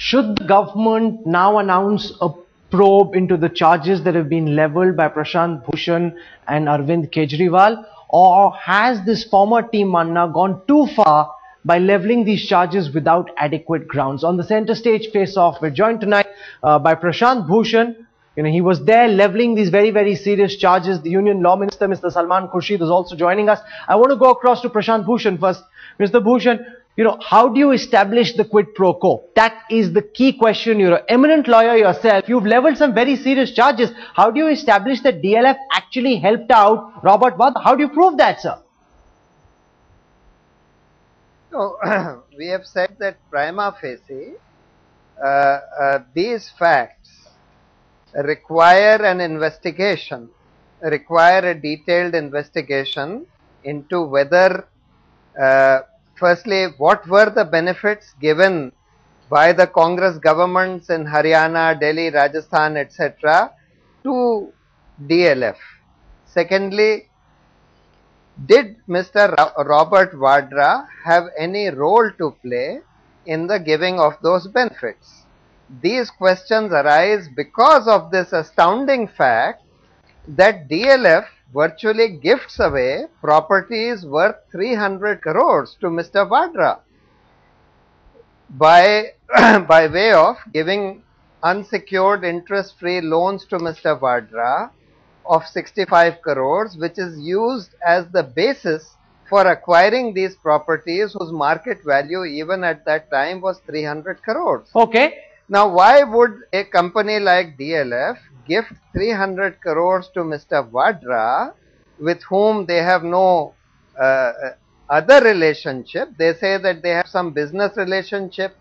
Should the government now announce a probe into the charges that have been leveled by Prashant Bhushan and Arvind Kejriwal, or has this former team Manna gone too far by leveling these charges without adequate grounds? On the center stage face-off, we're joined tonight by Prashant Bhushan. He was there leveling these very, very serious charges. The Union Law Minister, Mr. Salman Khurshid, is also joining us. I want to go across to Prashant Bhushan first. Mr. Bhushan, how do you establish the quid pro quo? That is the key question. You're an eminent lawyer yourself. You've leveled some very serious charges. How do you establish that DLF actually helped out Robert Vadra? How do you prove that, sir? No, we have said that prima facie, these facts require an investigation, require a detailed investigation into whether firstly, what were the benefits given by the Congress governments in Haryana, Delhi, Rajasthan, etc. to DLF? Secondly, did Mr. Robert Vadra have any role to play in the giving of those benefits? These questions arise because of this astounding fact that DLF virtually gifts away properties worth 300 crores to Mr. Vadra by way of giving unsecured interest-free loans to Mr. Vadra of 65 crores, which is used as the basis for acquiring these properties whose market value even at that time was 300 crores. Okay. Now, why would a company like DLF gift 300 crores to Mr. Vadra, with whom they have no other relationship? They say that they have some business relationship.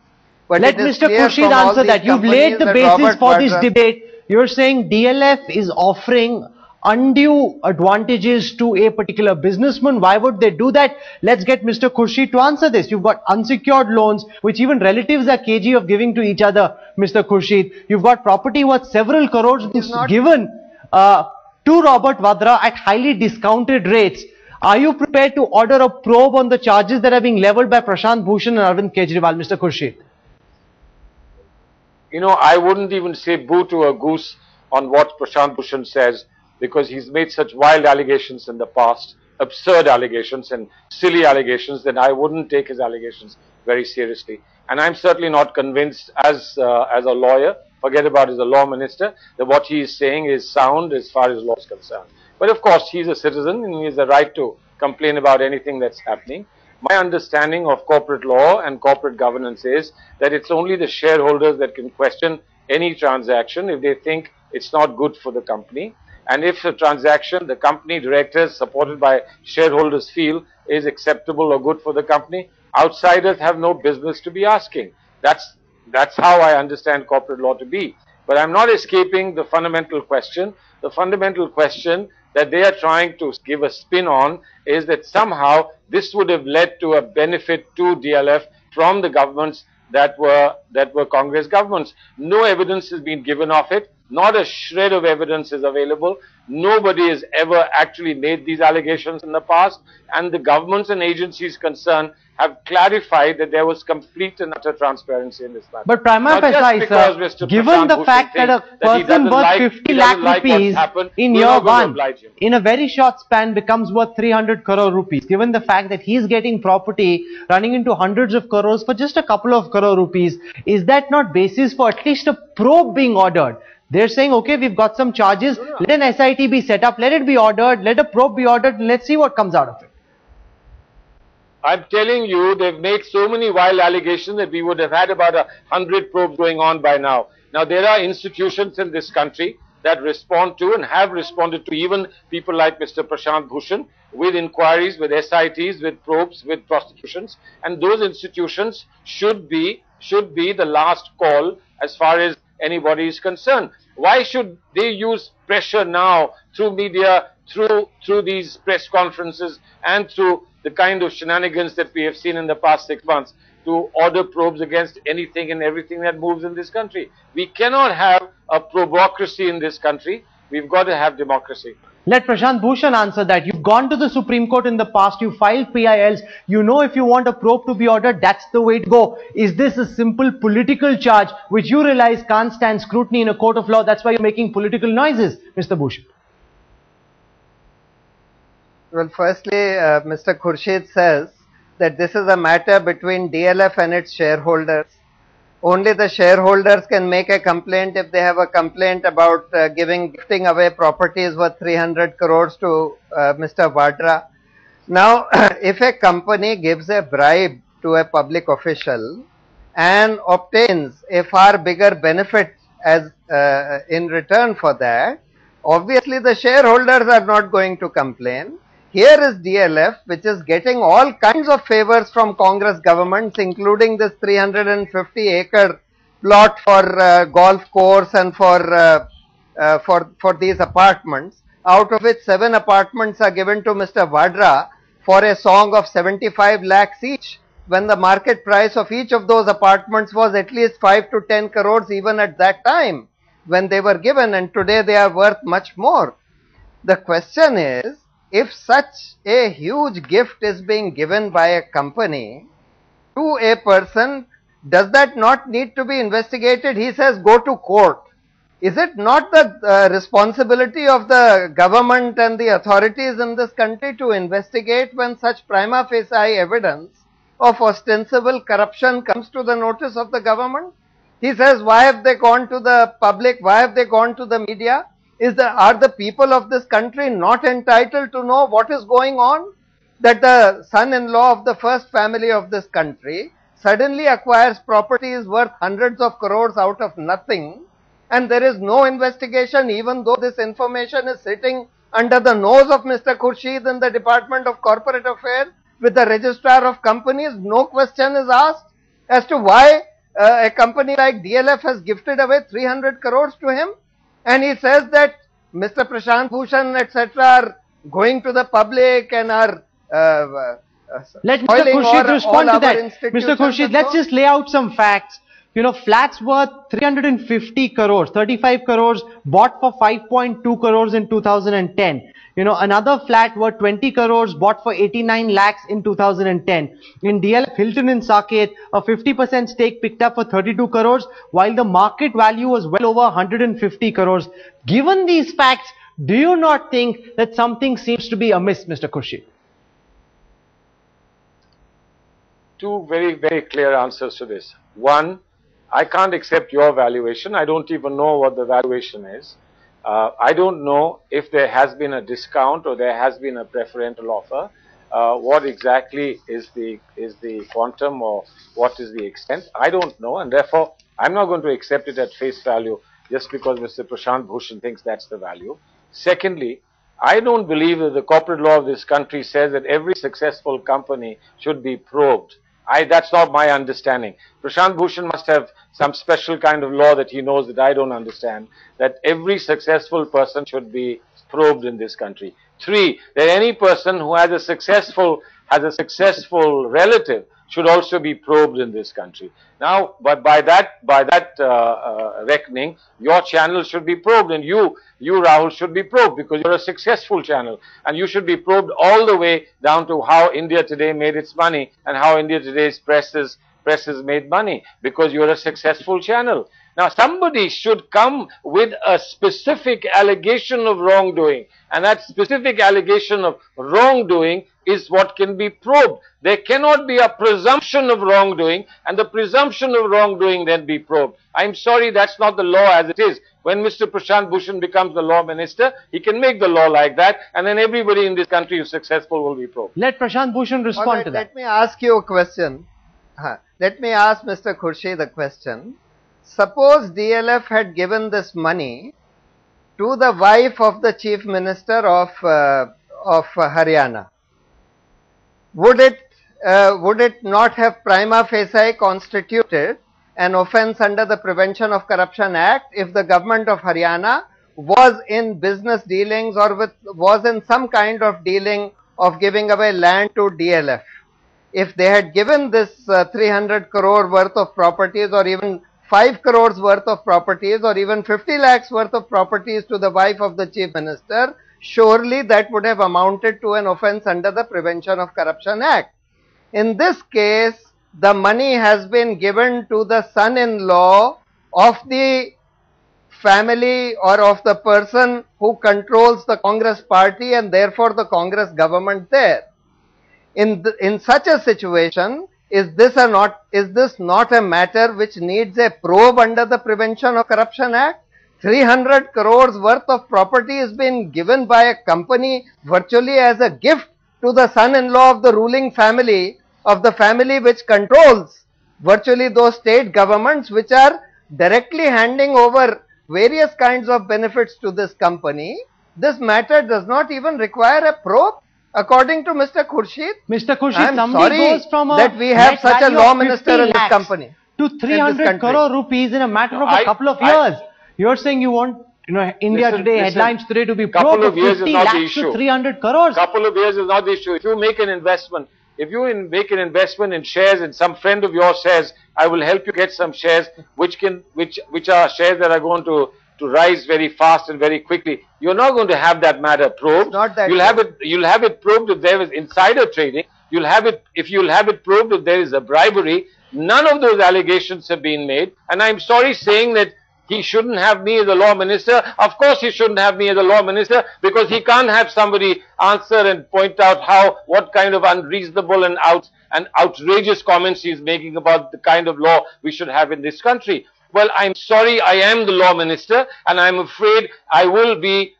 But let Mr. Khurshid answer that. You've laid the basis for this debate. You're saying DLF is offering undue advantages to a particular businessman. Why would they do that? Let's get Mr. Khurshid to answer this. You've got unsecured loans, which even relatives are cagey of giving to each other, Mr. Khurshid. You've got property worth several crores given to Robert Vadra at highly discounted rates. Are you prepared to order a probe on the charges that are being leveled by Prashant Bhushan and Arvind Kejriwal, Mr. Khurshid? I wouldn't even say boo to a goose on what Prashant Bhushan says, because he's made such wild allegations in the past, absurd allegations and silly allegations, that I wouldn't take his allegations very seriously. And I'm certainly not convinced as a lawyer, forget about as a law minister, that what he is saying is sound as far as law is concerned. But of course, he's a citizen and he has the right to complain about anything that's happening. My understanding of corporate law and corporate governance is that it's only the shareholders that can question any transaction if they think it's not good for the company. And if a transaction, the company directors supported by shareholders feel is acceptable or good for the company, outsiders have no business to be asking. That's how I understand corporate law to be. But I'm not escaping the fundamental question. The fundamental question that they are trying to give a spin on is that somehow this would have led to a benefit to DLF from the governments that were Congress governments. No evidence has been given of it. Not a shred of evidence is available. Nobody has ever actually made these allegations in the past, and the governments and agencies concerned have clarified that there was complete and utter transparency in this matter. But prima facie, sir, given the fact that a person worth 50 lakh rupees in year one, in a very short span becomes worth 300 crore rupees, given the fact that he's getting property running into hundreds of crores for just a couple of crore rupees, is that not basis for at least a probe being ordered? They're saying, okay, we've got some charges, let an SIT be set up, let it be ordered, let a probe be ordered, and let's see what comes out of it. I'm telling you, they've made so many wild allegations that we would have had about 100 probes going on by now. Now, there are institutions in this country that respond to and have responded to even people like Mr. Prashant Bhushan with inquiries, with SITs, with probes, with prosecutions. And those institutions should be the last call as far as anybody is concerned. Why should they use pressure now through media, through these press conferences, and through the kind of shenanigans that we have seen in the past 6 months to order probes against anything and everything that moves in this country? We cannot have a probocracy in this country. We've got to have democracy. Let Prashant Bhushan answer that. You've gone to the Supreme Court in the past, you filed PILs, you know if you want a probe to be ordered, that's the way to go. Is this a simple political charge which you realize can't stand scrutiny in a court of law? That's why you're making political noises, Mr. Bhushan. Well, firstly, Mr. Khurshid says that this is a matter between DLF and its shareholders. Only the shareholders can make a complaint if they have a complaint about gifting away properties worth 300 crores to Mr. Vadra. Now, if a company gives a bribe to a public official and obtains a far bigger benefit as in return for that, obviously the shareholders are not going to complain. Here is DLF, which is getting all kinds of favors from Congress governments, including this 350-acre plot for golf course and for these apartments, out of which 7 apartments are given to Mr. Vadra for a song of 75 lakhs each, when the market price of each of those apartments was at least 5 to 10 crores even at that time when they were given, and today they are worth much more. The question is, if such a huge gift is being given by a company to a person, does that not need to be investigated? He says go to court. Is it not the responsibility of the government and the authorities in this country to investigate when such prima facie evidence of ostensible corruption comes to the notice of the government? He says, why have they gone to the public? Why have they gone to the media? Are the people of this country not entitled to know what is going on? That the son-in-law of the first family of this country suddenly acquires properties worth hundreds of crores out of nothing, and there is no investigation, even though this information is sitting under the nose of Mr. Khurshid in the Department of Corporate Affairs with the Registrar of Companies. No question is asked as to why a company like DLF has gifted away 300 crores to him. And he says that Mr. Prashant Bhushan, etc., are going to the public and are let Mr. Khurshid respond to that. Mr. Khurshid, let's just lay out some facts. You know, flats worth 350 crores, 35 crores, bought for 5.2 crores in 2010. You know, another flat worth 20 crores, bought for 89 lakhs in 2010. In DLF Hilton in Saket, a 50% stake picked up for 32 crores, while the market value was well over 150 crores. Given these facts, do you not think that something seems to be amiss, Mr. Khurshid? Two very, very clear answers to this. One, I can't accept your valuation. I don't even know what the valuation is. I don't know if there has been a discount or there has been a preferential offer. What exactly is the quantum or what is the extent? I don't know, and therefore I'm not going to accept it at face value just because Mr. Prashant Bhushan thinks that's the value. Secondly, I don't believe that the corporate law of this country says that every successful company should be probed. That's not my understanding. Prashant Bhushan must have some special kind of law that he knows that I don't understand, that every successful person should be probed in this country. 3, that any person who has a successful relative should also be probed in this country. Now, but by that reckoning, your channel should be probed, and you Rahul should be probed because you're a successful channel, and you should be probed all the way down to how India Today made its money and how India Today's press has made money, because you're a successful channel. Now, somebody should come with a specific allegation of wrongdoing, and that specific allegation of wrongdoing is what can be probed. There cannot be a presumption of wrongdoing, and the presumption of wrongdoing then be probed. I'm sorry, that's not the law as it is. When Mr. Prashant Bhushan becomes the law minister, he can make the law like that, and then everybody in this country who's successful will be probed. Let Prashant Bhushan respond to that. Let me ask you a question. Let me ask Mr. Khurshid a question. Suppose DLF had given this money to the wife of the Chief Minister of Haryana. Would it not have prima facie constituted an offence under the Prevention of Corruption Act if the government of Haryana was in business dealings or was in some kind of dealing of giving away land to DLF? If they had given this 300 crore worth of properties, or even 5 crores worth of properties, or even 50 lakhs worth of properties to the wife of the Chief Minister, surely that would have amounted to an offence under the Prevention of Corruption Act. In this case, the money has been given to the son-in-law of the family or of the person who controls the Congress party and therefore the Congress government there. In such a situation, is this not a matter which needs a probe under the Prevention of Corruption Act? 300 crores worth of property is being given by a company virtually as a gift to the son-in-law of the ruling family, of the family which controls virtually those state governments which are directly handing over various kinds of benefits to this company. This matter does not even require a probe. According to Mr. Khurshid, somebody goes from that we have such a law minister in this company to 300 crore rupees in a matter of a couple of years. You're saying you want, India Today, headlines today to be couple of years is not the issue. 300 crores. Couple of years is not the issue. If you make an investment, in shares and some friend of yours says, I will help you get some shares which are shares that are going to rise very fast and very quickly, you're not going to have that matter probed. You'll have it probed if there is insider trading. You'll have it probed if there is a bribery. None of those allegations have been made. And I'm sorry saying that he shouldn't have me as a law minister. Of course he shouldn't have me as a law minister, because he can't have somebody answer and point out what kind of unreasonable and outrageous comments he's making about the kind of law we should have in this country. Well, I'm sorry, I am the law minister, and I'm afraid I will be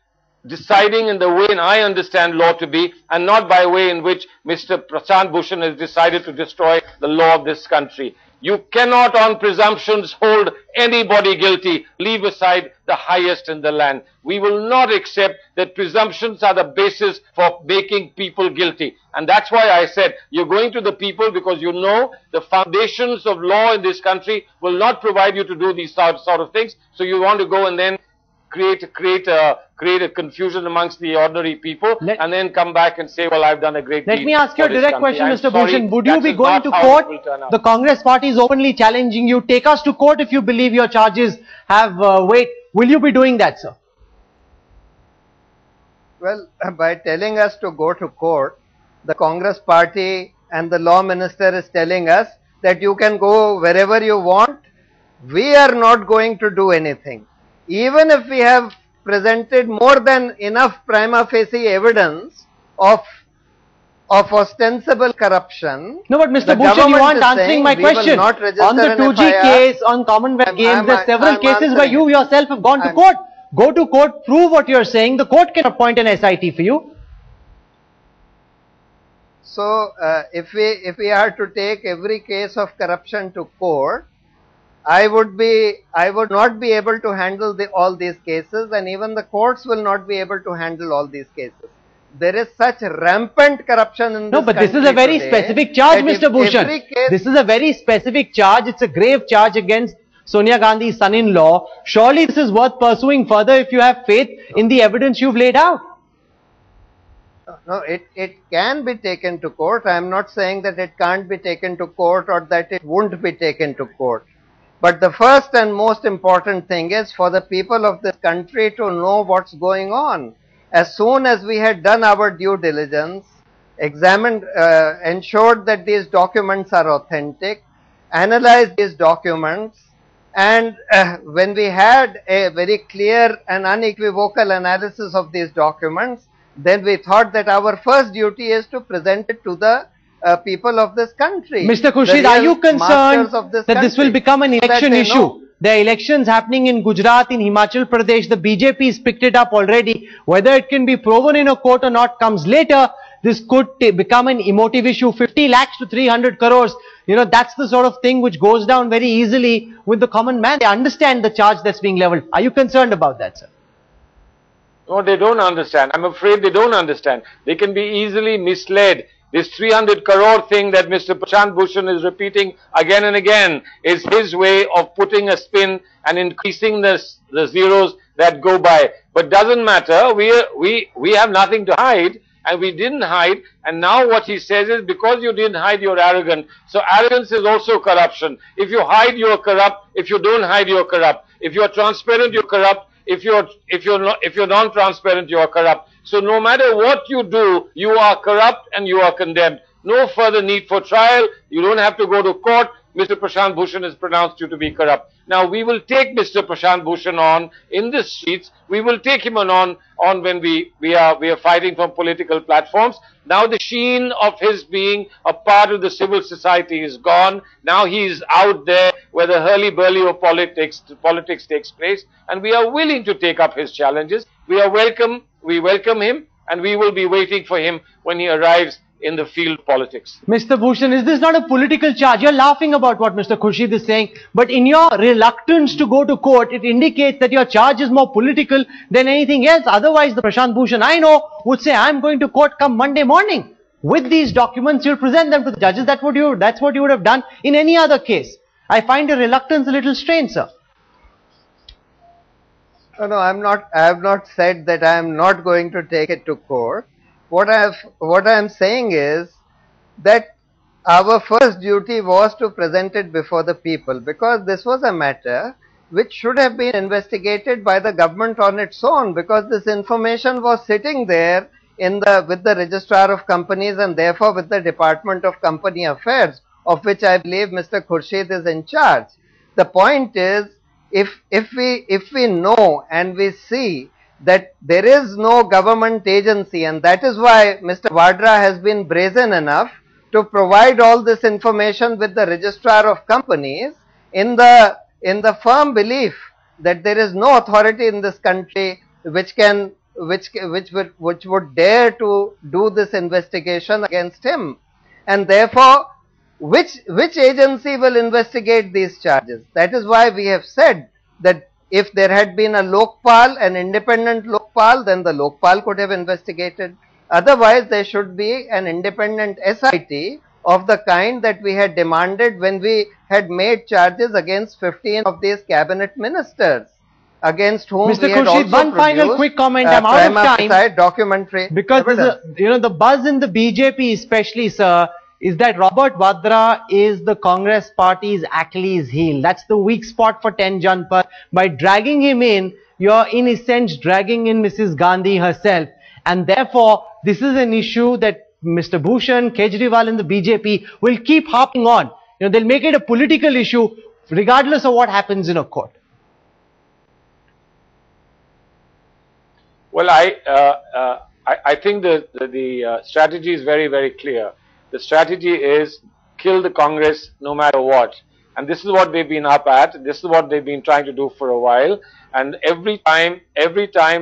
deciding in the way I understand law to be, and not by way in which Mr. Prashant Bhushan has decided to destroy the law of this country. You cannot on presumptions hold anybody guilty, leave aside the highest in the land. We will not accept that presumptions are the basis for making people guilty. And that's why I said, you're going to the people because you know the foundations of law in this country will not provide you to do these sort of things. So you want to go and then create a confusion amongst the ordinary people, and then come back and say, well, I've done a great deed. Let me ask you a direct question, Mr. Bhushan. Would you be going to court? The Congress party is openly challenging you. Take us to court if you believe your charges have weight. Will you be doing that, sir? Well, by telling us to go to court, the Congress party and the law minister is telling us that you can go wherever you want. We are not going to do anything. Even if we have presented more than enough prima facie evidence of ostensible corruption. No, but Mr. Bhushan, you aren't answering my question. On the 2G case, on Commonwealth Games, there are several cases where you yourself have gone to court. Go to court, prove what you're saying. The court can appoint an SIT for you. So, if we are to take every case of corruption to court, I would not be able to handle all these cases, and even the courts will not be able to handle all these cases. There is such rampant corruption in this country. No, but this is a very specific charge, Mr. Bhushan. This is a very specific charge. It's a grave charge against Sonia Gandhi's son-in-law. Surely this is worth pursuing further if you have faith in the evidence you've laid out. No, it can be taken to court. I am not saying that it can't be taken to court or that it won't be taken to court. But the first and most important thing is for the people of this country to know what's going on. As soon as we had done our due diligence, examined, ensured that these documents are authentic, analyzed these documents, and when we had a very clear and unequivocal analysis of these documents, then we thought that our first duty is to present it to the people of this country. Mr. Khurshid, are you concerned that this will become an election issue? There are elections happening in Gujarat, in Himachal Pradesh. The BJP has picked it up already. Whether it can be proven in a court or not comes later. This could become an emotive issue. 50 lakhs to 300 crores. You know, that's the sort of thing which goes down very easily with the common man. They understand the charge that's being leveled. Are you concerned about that, sir? No, they don't understand. I'm afraid they don't understand. They can be easily misled. This 300 crore thing that Mr. Prashant Bhushan is repeating again and again is his way of putting a spin and increasing the zeros that go by. But doesn't matter. We have nothing to hide, and we didn't hide. And now what he says is, because you didn't hide, you're arrogant. So arrogance is also corruption. If you hide, you're corrupt. If you don't hide, you're corrupt. If you're transparent, you're corrupt. If you're non-transparent, you are corrupt. So no matter what you do, you are corrupt and you are condemned. No further need for trial. You don't have to go to court. Mr. Prashant Bhushan has pronounced you to be corrupt. Now we will take Mr. Prashant Bhushan on in the streets. We will take him on when we are fighting from political platforms. Now the sheen of his being a part of the civil society is gone. Now he is out there where the hurly-burly of politics takes place, and we are willing to take up his challenges. We welcome him, and we will be waiting for him when he arrives in the field of politics. Mr. Bhushan, is this not a political charge? You're laughing about what Mr. Khurshid is saying, but in your reluctance to go to court, it indicates that your charge is more political than anything else. Otherwise, the Prashant Bhushan I know would say, I'm going to court come Monday morning. With these documents, you'll present them to the judges. That's what you would have done in any other case. I find your reluctance a little strange, sir. No, I have not said that I am not going to take it to court. What I am saying is that our first duty was to present it before the people, because this was a matter which should have been investigated by the government on its own, because this information was sitting there with the registrar of companies and therefore with the Department of Company Affairs, of which I believe Mr. Khurshid is in charge. The point is, if we know and we see that there is no government agency, and that is why Mr. Vadra has been brazen enough to provide all this information with the registrar of companies in the firm belief that there is no authority in this country which would dare to do this investigation against him, and therefore which agency will investigate these charges? That is why we have said that if there had been a Lokpal, an independent Lokpal, then the Lokpal could have investigated. Otherwise, there should be an independent SIT of the kind that we had demanded when we had made charges against 15 of these cabinet ministers, against whom Mr. we had Khurshid, also one final quick comment. I'm out of time. Documentary because the buzz in the BJP especially, sir, is that Robert Vadra is the Congress party's Achilles heel. That's the weak spot for 10 Janpath. By dragging him in, you're in a sense dragging in Mrs. Gandhi herself. And therefore, this is an issue that Mr. Bhushan, Kejriwal and the BJP will keep harping on. They'll make it a political issue regardless of what happens in a court. Well, I think the strategy is very, very clear. The strategy is kill the Congress no matter what. And this is what they've been up at. This is what they've been trying to do for a while. And every time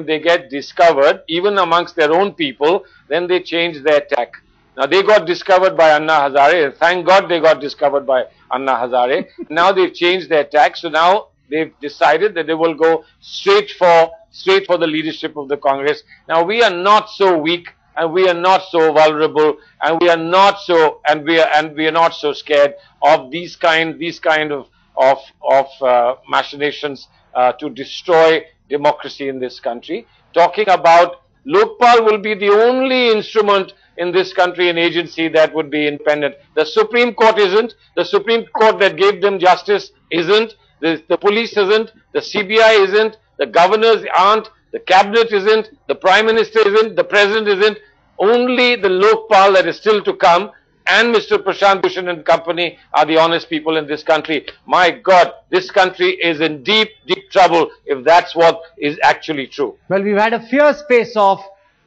they get discovered, even amongst their own people, then they change their tack. Now they got discovered by Anna Hazare, and thank God they got discovered by Anna Hazare. Now they've changed their tack. So now they've decided that they will go straight for the leadership of the Congress. Now we are not so weak, and we are not so vulnerable, and we are not so scared of these kind of machinations to destroy democracy in this country. Talking about Lokpal will be the only instrument in this country, an agency that would be independent. The Supreme Court isn't. The Supreme Court that gave them justice isn't. The police isn't. The CBI isn't. The governors aren't. The cabinet isn't, the prime minister isn't, the president isn't. Only the Lokpal that is still to come and Mr. Prashant Bhushan and company are the honest people in this country. My God, this country is in deep, deep trouble if that's what is actually true. Well, we've had a fierce face-off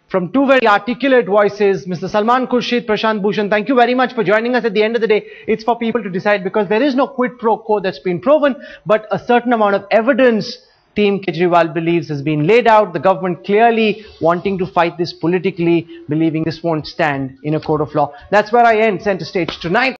from two very articulate voices, Mr. Salman Khurshid, Prashant Bhushan. Thank you very much for joining us. At the end of the day, it's for people to decide, because there is no quid pro quo that's been proven, but a certain amount of evidence Team Kejriwal believes has been laid out. The government clearly wanting to fight this politically, believing this won't stand in a court of law. That's where I end Center Stage tonight.